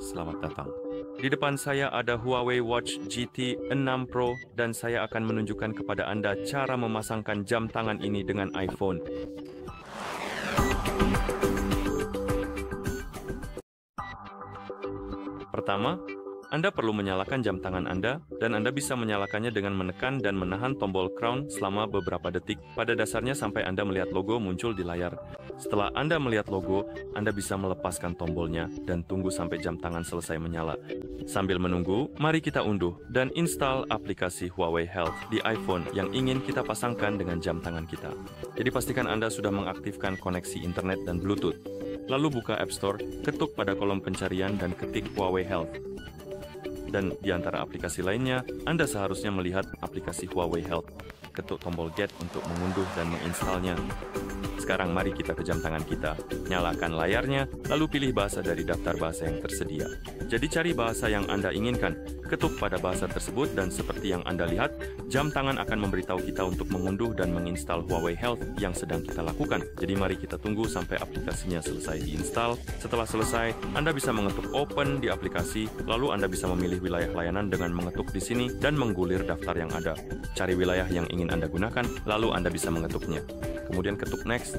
Selamat datang. Di depan saya ada Huawei Watch GT 6 Pro dan saya akan menunjukkan kepada Anda cara memasangkan jam tangan ini dengan iPhone. Pertama, Anda perlu menyalakan jam tangan Anda, dan Anda bisa menyalakannya dengan menekan dan menahan tombol crown selama beberapa detik. Pada dasarnya sampai Anda melihat logo muncul di layar. Setelah Anda melihat logo, Anda bisa melepaskan tombolnya dan tunggu sampai jam tangan selesai menyala. Sambil menunggu, mari kita unduh dan install aplikasi Huawei Health di iPhone yang ingin kita pasangkan dengan jam tangan kita. Jadi pastikan Anda sudah mengaktifkan koneksi internet dan Bluetooth. Lalu buka App Store, ketuk pada kolom pencarian dan ketik Huawei Health. Dan di antara aplikasi lainnya, Anda seharusnya melihat aplikasi Huawei Health. Ketuk tombol Get untuk mengunduh dan menginstalnya. Sekarang mari kita ke jam tangan kita. Nyalakan layarnya, lalu pilih bahasa dari daftar bahasa yang tersedia. Jadi cari bahasa yang Anda inginkan, ketuk pada bahasa tersebut dan seperti yang Anda lihat, jam tangan akan memberitahu kita untuk mengunduh dan menginstal Huawei Health yang sedang kita lakukan. Jadi mari kita tunggu sampai aplikasinya selesai diinstal. Setelah selesai, Anda bisa mengetuk Open di aplikasi, lalu Anda bisa memilih wilayah layanan dengan mengetuk di sini dan menggulir daftar yang ada. Cari wilayah yang ingin Anda gunakan, lalu Anda bisa mengetuknya. Kemudian ketuk Next.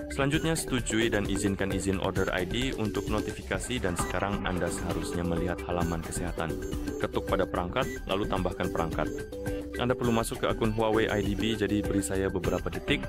Selanjutnya setujui dan izinkan izin order ID untuk notifikasi dan sekarang Anda seharusnya melihat halaman kesehatan. Ketuk pada perangkat, lalu tambahkan perangkat. Anda perlu masuk ke akun Huawei IDB, jadi beri saya beberapa detik.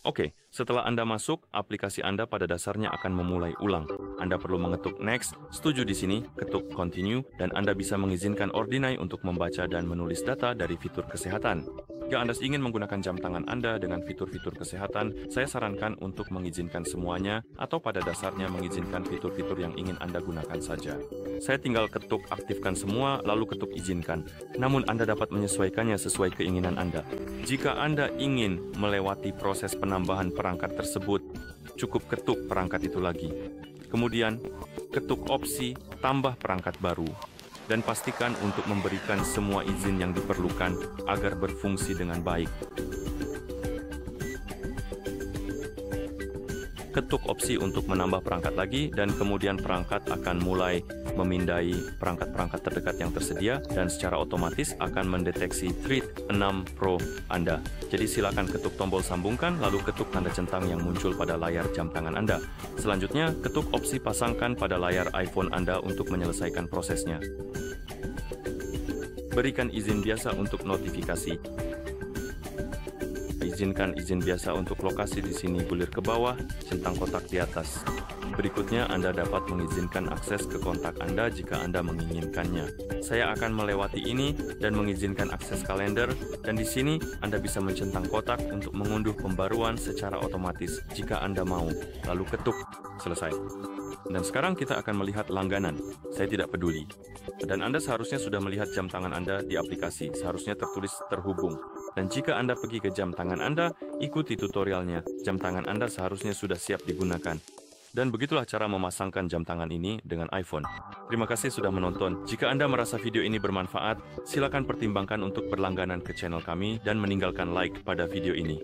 Oke, setelah Anda masuk, aplikasi Anda pada dasarnya akan memulai ulang. Anda perlu mengetuk Next, setuju di sini, ketuk Continue, dan Anda bisa mengizinkan Ordinai untuk membaca dan menulis data dari fitur kesehatan. Jika Anda ingin menggunakan jam tangan Anda dengan fitur-fitur kesehatan, saya sarankan untuk mengizinkan semuanya atau pada dasarnya mengizinkan fitur-fitur yang ingin Anda gunakan saja. Saya tinggal ketuk aktifkan semua, lalu ketuk izinkan. Namun Anda dapat menyesuaikannya sesuai keinginan Anda. Jika Anda ingin melewati proses penambahan perangkat tersebut, cukup ketuk perangkat itu lagi. Kemudian, ketuk opsi tambah perangkat baru. Dan pastikan untuk memberikan semua izin yang diperlukan agar berfungsi dengan baik. Ketuk opsi untuk menambah perangkat lagi dan kemudian perangkat akan mulai memindai perangkat-perangkat terdekat yang tersedia dan secara otomatis akan mendeteksi Thread 6 Pro Anda. Jadi silakan ketuk tombol sambungkan lalu ketuk tanda centang yang muncul pada layar jam tangan Anda. Selanjutnya, ketuk opsi pasangkan pada layar iPhone Anda untuk menyelesaikan prosesnya. Berikan izin biasa untuk notifikasi. Izinkan izin biasa untuk lokasi di sini, gulir ke bawah, centang kotak di atas. Berikutnya, Anda dapat mengizinkan akses ke kontak Anda jika Anda menginginkannya. Saya akan melewati ini dan mengizinkan akses kalender, dan di sini Anda bisa mencentang kotak untuk mengunduh pembaruan secara otomatis jika Anda mau. Lalu ketuk, selesai. Dan sekarang kita akan melihat langganan. Saya tidak peduli. Dan Anda seharusnya sudah melihat jam tangan Anda di aplikasi, seharusnya tertulis terhubung. Dan jika Anda pergi ke jam tangan Anda, ikuti tutorialnya. Jam tangan Anda seharusnya sudah siap digunakan. Dan begitulah cara memasangkan jam tangan ini dengan iPhone. Terima kasih sudah menonton. Jika Anda merasa video ini bermanfaat, silakan pertimbangkan untuk berlangganan ke channel kami dan meninggalkan like pada video ini.